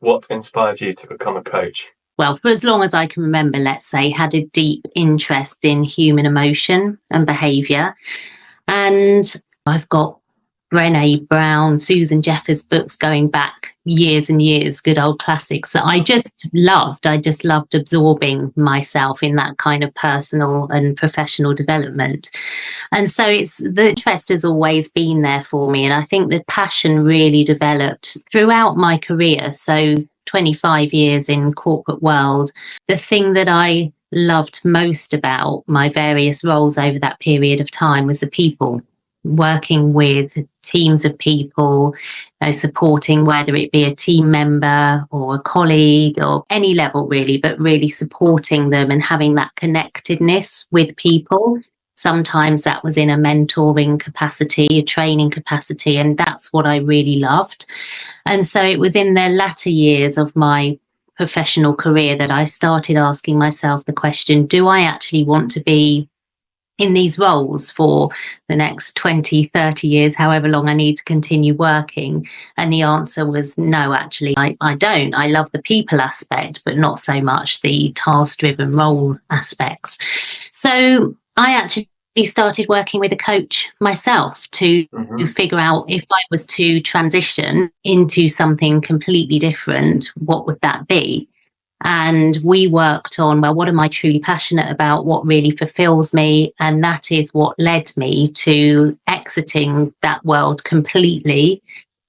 What inspired you to become a coach? Well, for as long as I can remember, let's say, had a deep interest in human emotion and behaviour. And I've got Brené Brown, Susan Jeffers books going back years and years, good old classics that I just loved. I just loved absorbing myself in that kind of personal and professional development. And so the interest has always been there for me. And I think the passion really developed throughout my career. So 25 years in corporate world, the thing that I loved most about my various roles over that period of time was the people, working with teams of people, supporting, whether it be a team member or a colleague or any level really, but really supporting them and having that connectedness with people. Sometimes that was in a mentoring capacity, a training capacity, and that's what I really loved. And so it was in the latter years of my professional career that I started asking myself the question, do I actually want to be in these roles for the next 20, 30 years, however long I need to continue working? And the answer was no, actually, I don't. I love the people aspect, but not so much the task-driven role aspects. So I actually started working with a coach myself to figure out if I was to transition into something completely different, what would that be? And we worked on, well, what am I truly passionate about? What really fulfills me? And that is what led me to exiting that world completely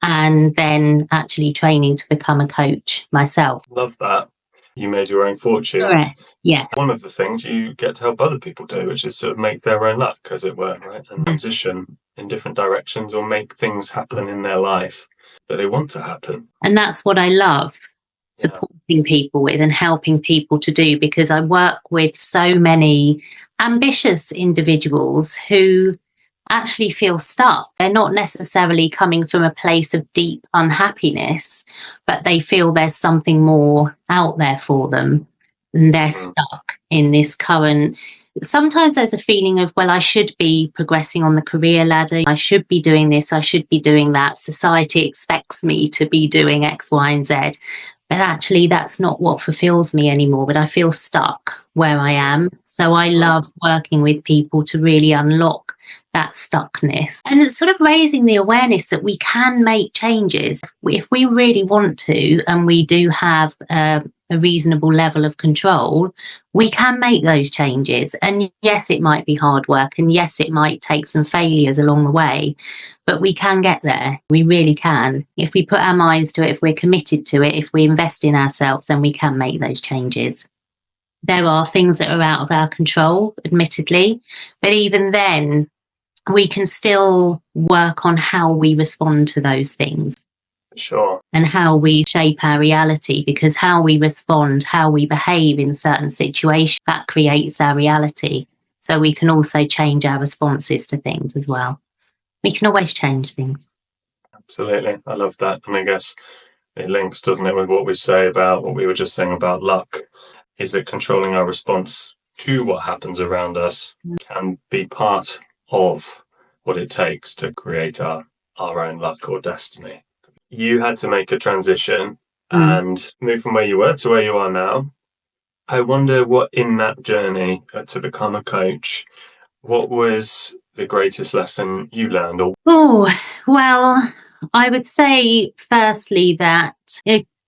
and then actually training to become a coach myself. Love that. You made your own fortune. Correct. Yeah. One of the things you get to help other people do, which is sort of make their own luck, as it were, right? And transition in different directions or make things happen in their life that they want to happen. And that's what I love. Supporting people with and helping people to do, because I work with so many ambitious individuals who actually feel stuck. They're not necessarily coming from a place of deep unhappiness, but they feel there's something more out there for them. And they're stuck in this current. Sometimes there's a feeling of, well, I should be progressing on the career ladder. I should be doing this. I should be doing that. Society expects me to be doing X, Y, and Z. But actually, that's not what fulfills me anymore. But I feel stuck where I am. So I love working with people to really unlock that stuckness and it's sort of raising the awareness that we can make changes if we really want to, and we do have a reasonable level of control. We can make those changes. And yes, it might be hard work, and yes, it might take some failures along the way, but we can get there. We really can. If we put our minds to it, if we're committed to it, if we invest in ourselves, then we can make those changes. There are things that are out of our control, admittedly, but even then, we can still work on how we respond to those things. Sure. And how we shape our reality, because how we respond, how we behave in certain situations, that creates our reality. So we can also change our responses to things as well. We can always change things. Absolutely. I love that. And I guess it links, doesn't it, with what we say about what we were just saying about luck, is that controlling our response to what happens around us can be part of what it takes to create our own luck or destiny. You had to make a transition and move from where you were to where you are now. I wonder what in that journey to become a coach, what was the greatest lesson you learned? Oh, well, I would say firstly that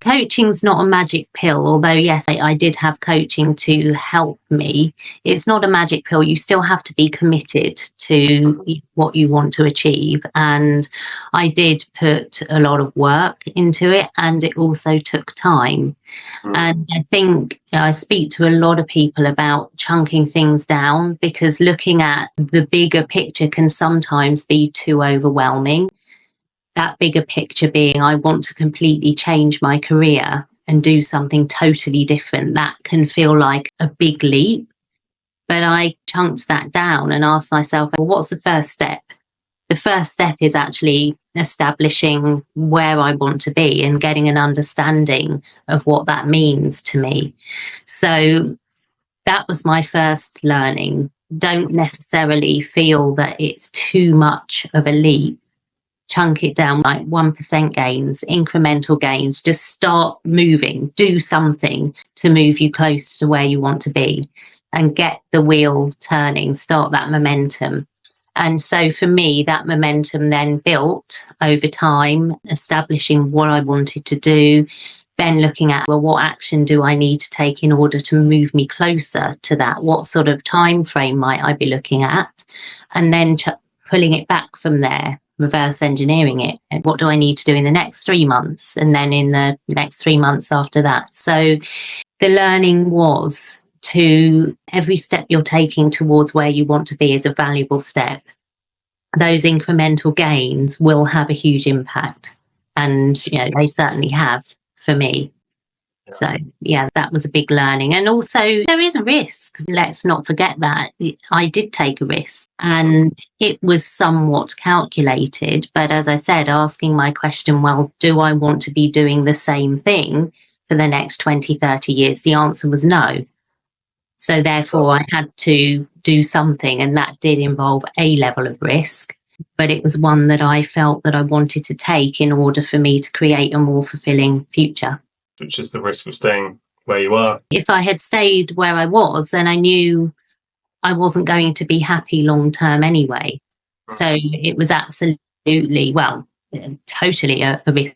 coaching's not a magic pill, although yes, I did have coaching to help me. It's not a magic pill. You still have to be committed to what you want to achieve. And I did put a lot of work into it, and it also took time. And I think I speak to a lot of people about chunking things down, because looking at the bigger picture can sometimes be too overwhelming. That bigger picture being, I want to completely change my career and do something totally different. That can feel like a big leap. But I chunked that down and asked myself, well, what's the first step? The first step is actually establishing where I want to be and getting an understanding of what that means to me. So that was my first learning. Don't necessarily feel that it's too much of a leap. chunk it down like 1% gains, incremental gains, just start moving, do something to move you close to where you want to be and get the wheel turning, start that momentum. And so for me, that momentum then built over time, establishing what I wanted to do, then looking at, well, what action do I need to take in order to move me closer to that? What sort of time frame might I be looking at? And then pulling it back from there, reverse engineering it. And what do I need to do in the next 3 months? And then in the next 3 months after that. So the learning was to every step you're taking towards where you want to be is a valuable step. Those incremental gains will have a huge impact. And, you know, they certainly have for me. So, yeah, that was a big learning. And also, there is a risk. Let's not forget that. I did take a risk and it was somewhat calculated. But as I said, asking my question, well, do I want to be doing the same thing for the next 20, 30 years? The answer was no. So therefore, I had to do something. And that did involve a level of risk. But it was one that I felt that I wanted to take in order for me to create a more fulfilling future. Which is the risk of staying where you are. If I had stayed where I was, then I knew I wasn't going to be happy long term anyway. So it was absolutely, well, totally a risk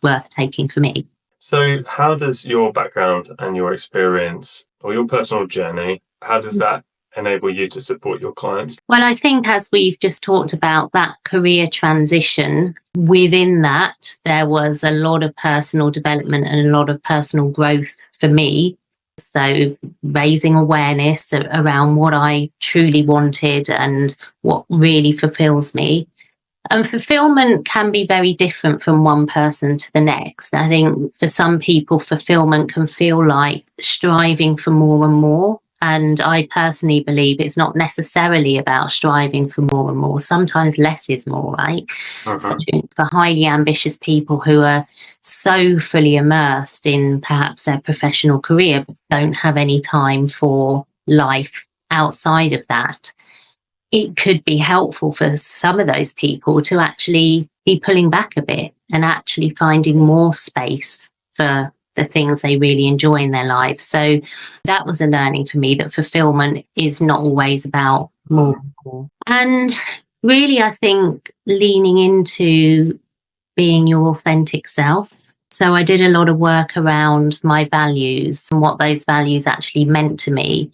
worth taking for me. So how does your background and your experience or your personal journey, how does that enable you to support your clients? Well, I think as we've just talked about that career transition, within that, there was a lot of personal development and a lot of personal growth for me. So raising awareness around what I truly wanted and what really fulfills me. And fulfillment can be very different from one person to the next. I think for some people, fulfillment can feel like striving for more and more. And I personally believe it's not necessarily about striving for more and more. Sometimes less is more, right? So for highly ambitious people who are so fully immersed in perhaps their professional career, but don't have any time for life outside of that, it could be helpful for some of those people to actually be pulling back a bit and actually finding more space for the things they really enjoy in their lives. So that was a learning for me, that fulfillment is not always about more and more. And really, I think leaning into being your authentic self. So I did a lot of work around my values and what those values actually meant to me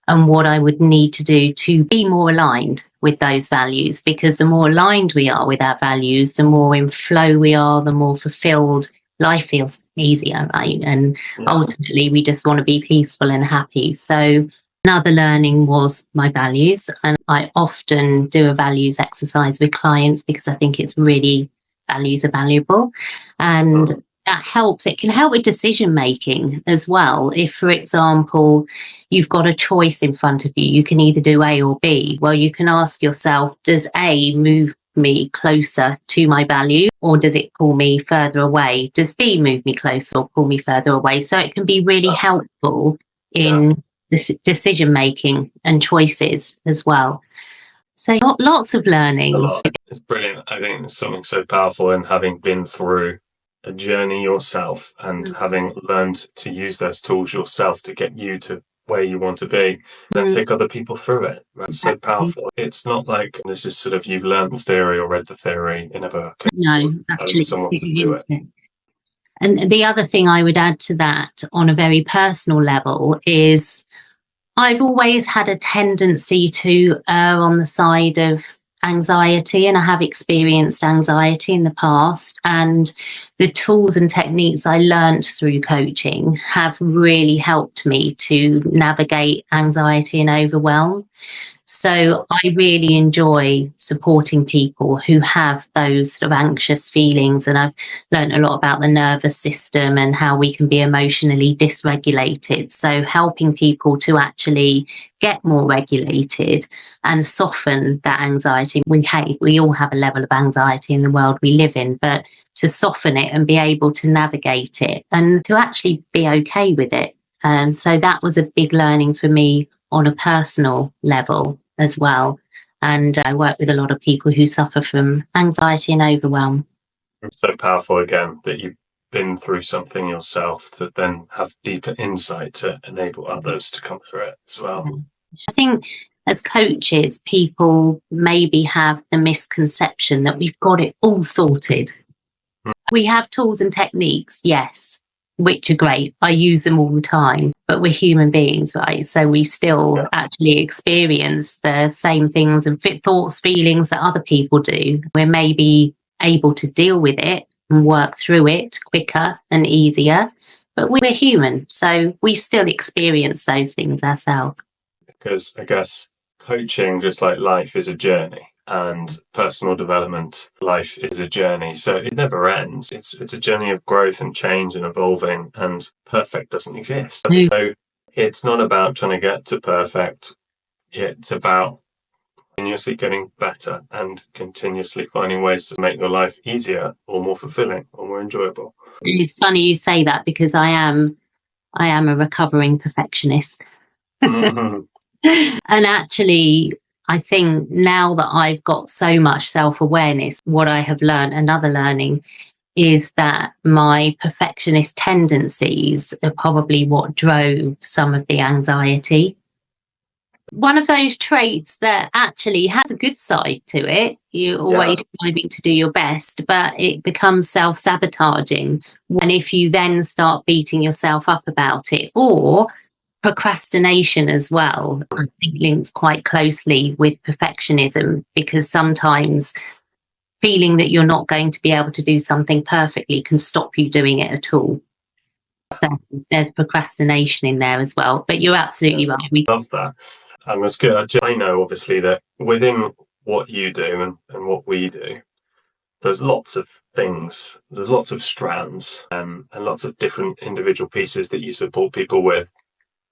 and what I would need to do to be more aligned with those values. Because the more aligned we are with our values, the more in flow we are, the more fulfilled life feels easier, right? And ultimately, we just want to be peaceful and happy. So another learning was my values. And I often do a values exercise with clients because I think it's really, values are valuable. And that helps. It can help with decision making as well. If, for example, you've got a choice in front of you, you can either do A or B. Well, you can ask yourself, does A move me closer to my value, or does it pull me further away? Does B move me closer or pull me further away? So it can be really helpful in decision making and choices as well. So lots of learnings. It's brilliant. I think it's something so powerful in having been through a journey yourself and having learned to use those tools yourself to get you to where you want to be, then take other people through it. That's so powerful. It's not like this is sort of you've learned the theory or read the theory in a book. No, actually, someone to do it. And the other thing I would add to that on a very personal level is I've always had a tendency to err on the side of anxiety, and I have experienced anxiety in the past, and the tools and techniques I learnt through coaching have really helped me to navigate anxiety and overwhelm. So I really enjoy supporting people who have those sort of anxious feelings. And I've learned a lot about the nervous system and how we can be emotionally dysregulated. So helping people to actually get more regulated and soften that anxiety. We all have a level of anxiety in the world we live in, but to soften it and be able to navigate it and to actually be okay with it. So that was a big learning for me on a personal level as well. And I work with a lot of people who suffer from anxiety and overwhelm. It's so powerful again that you've been through something yourself to then have deeper insight to enable others to come through it as well. I think as coaches, people maybe have the misconception that we've got it all sorted. We have tools and techniques, yes, which are great. I use them all the time, but we're human beings, right? So we still actually experience the same things and thoughts, feelings that other people do. We're maybe able to deal with it and work through it quicker and easier, but we're human. So we still experience those things ourselves. Because I guess coaching, just like life, is a journey. And personal development, life is a journey. So it never ends. It's a journey of growth and change and evolving, and perfect doesn't exist. So it's not about trying to get to perfect. It's about continuously getting better and continuously finding ways to make your life easier or more fulfilling or more enjoyable. It's funny you say that because I am a recovering perfectionist. Mm-hmm. And actually, I think now that I've got so much self-awareness, what I have learned, another learning, is that my perfectionist tendencies are probably what drove some of the anxiety. One of those traits that actually has a good side to it, you're always striving to do your best, but it becomes self-sabotaging. And if you then start beating yourself up about it, or procrastination as well, I think links quite closely with perfectionism, because sometimes feeling that you're not going to be able to do something perfectly can stop you doing it at all. So there's procrastination in there as well. But you're absolutely right. We love that. And that's good. I know, obviously, that within what you do and what we do, there's lots of things, there's lots of strands, and lots of different individual pieces that you support people with.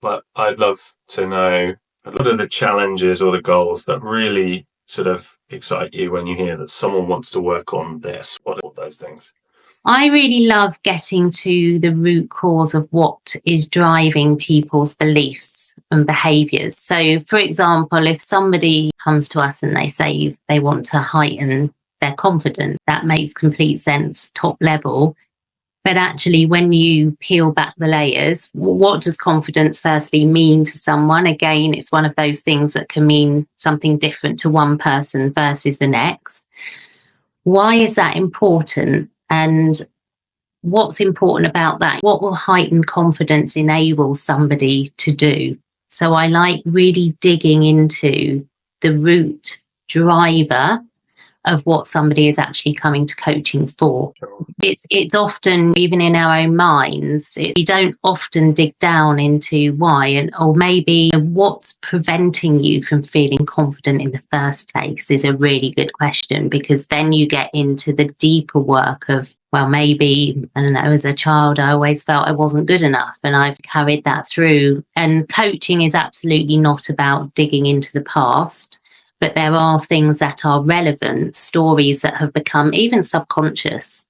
But I'd love to know a lot of the challenges or the goals that really sort of excite you when you hear that someone wants to work on this. What are those things? I really love getting to the root cause of what is driving people's beliefs and behaviours. So, for example, if somebody comes to us and they say they want to heighten their confidence, that makes complete sense, top level. But actually, when you peel back the layers, what does confidence firstly mean to someone? Again, it's one of those things that can mean something different to one person versus the next. Why is that important? And what's important about that? What will heightened confidence enable somebody to do? So I like really digging into the root driver of what somebody is actually coming to coaching for. It's often, even in our own minds, we don't often dig down into why, or maybe what's preventing you from feeling confident in the first place is a really good question, because then you get into the deeper work of, well, maybe, I don't know, as a child, I always felt I wasn't good enough and I've carried that through. And coaching is absolutely not about digging into the past, but there are things that are relevant, stories that have become even subconscious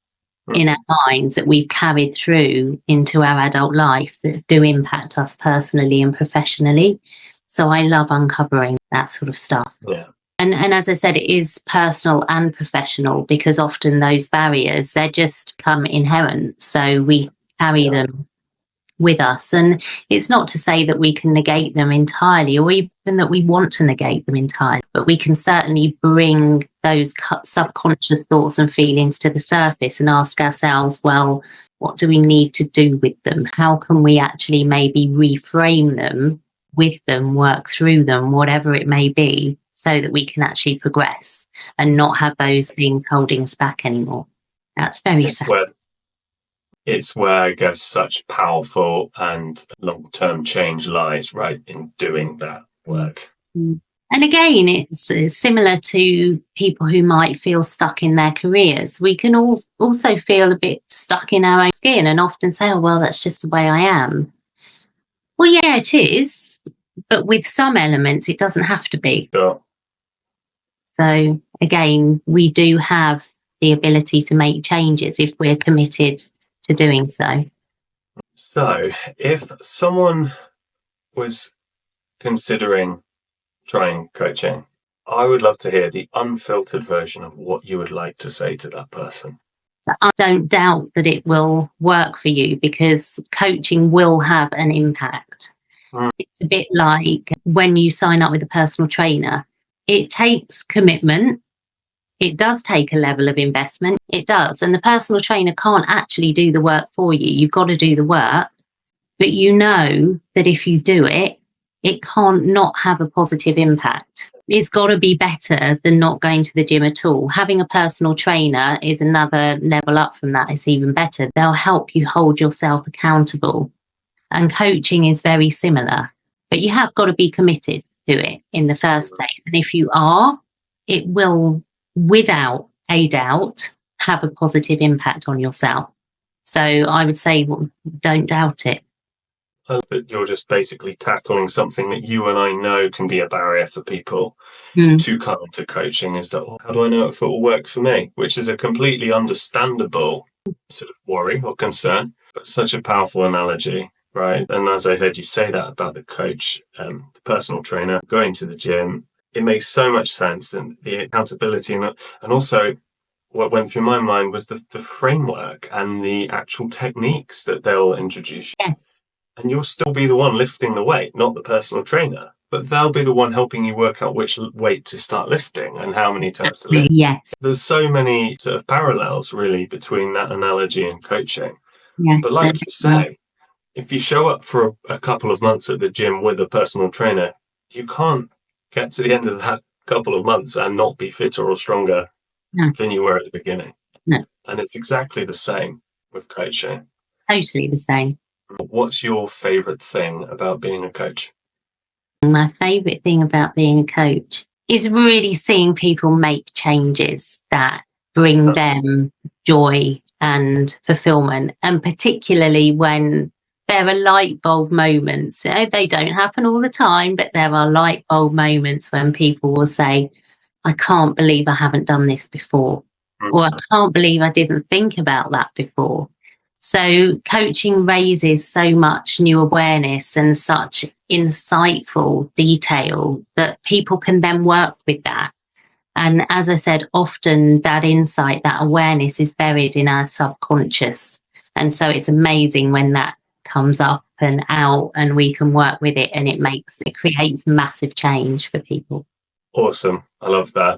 in our minds that we've carried through into our adult life that do impact us personally and professionally. So I love uncovering that sort of stuff. Yeah. And as I said, it is personal and professional, because often those barriers, they just come inherent. So we carry them with us. And it's not to say that we can negate them entirely, or even that we want to negate them entirely, but we can certainly bring those subconscious thoughts and feelings to the surface and ask ourselves, well, what do we need to do with them? How can we actually maybe reframe them, with them, work through them, whatever it may be, so that we can actually progress and not have those things holding us back anymore. That's very sad. It's where I guess such powerful and long-term change lies, right, in doing that work. And again, it's similar to people who might feel stuck in their careers. We can all also feel a bit stuck in our own skin and often say, oh, well, that's just the way I am. Well, yeah, it is. But with some elements, it doesn't have to be. Sure. So again, we do have the ability to make changes if we're committed to doing so. So if someone was considering trying coaching, I would love to hear the unfiltered version of what you would like to say to that person. I don't doubt that it will work for you because coaching will have an impact. Mm. It's a bit like when you sign up with a personal trainer. It takes commitment. It does take a level of investment. It does. And the personal trainer can't actually do the work for you. You've got to do the work. But you know that if you do it, it can't not have a positive impact. It's got to be better than not going to the gym at all. Having a personal trainer is another level up from that. It's even better. They'll help you hold yourself accountable. And coaching is very similar. But you have got to be committed to it in the first place. And if you are, it will, without a doubt, have a positive impact on yourself. So I would say, well, don't doubt it. But you're just basically tackling something that you and I know can be a barrier for people Mm. to come into coaching, is that, how do I know if it will work for me? Which is a completely understandable sort of worry or concern, but such a powerful analogy, right? And as I heard you say that about the coach, the personal trainer, going to the gym, it makes so much sense. And the accountability and also what went through my mind was the framework and the actual techniques that they'll introduce. Yes. And you'll still be the one lifting the weight, not the personal trainer. But they'll be the one helping you work out which weight to start lifting and how many times to lift. Yes. There's so many sort of parallels, really, between that analogy and coaching. Yes. But like you say, if you show up for a couple of months at the gym with a personal trainer, you can't get to the end of that couple of months and not be fitter or stronger than you were at the beginning. No. And it's exactly the same with coaching. Totally the same. What's your favourite thing about being a coach? My favourite thing about being a coach is really seeing people make changes that bring them joy and fulfillment, and particularly when there are light bulb moments. They don't happen all the time, but there are light bulb moments when people will say, I can't believe I haven't done this before, or I can't believe I didn't think about that before. So coaching raises so much new awareness and such insightful detail that people can then work with that. And as I said, often that insight, that awareness is buried in our subconscious. And so it's amazing when that comes up and out and we can work with it, and it creates massive change for people. Awesome. I love that.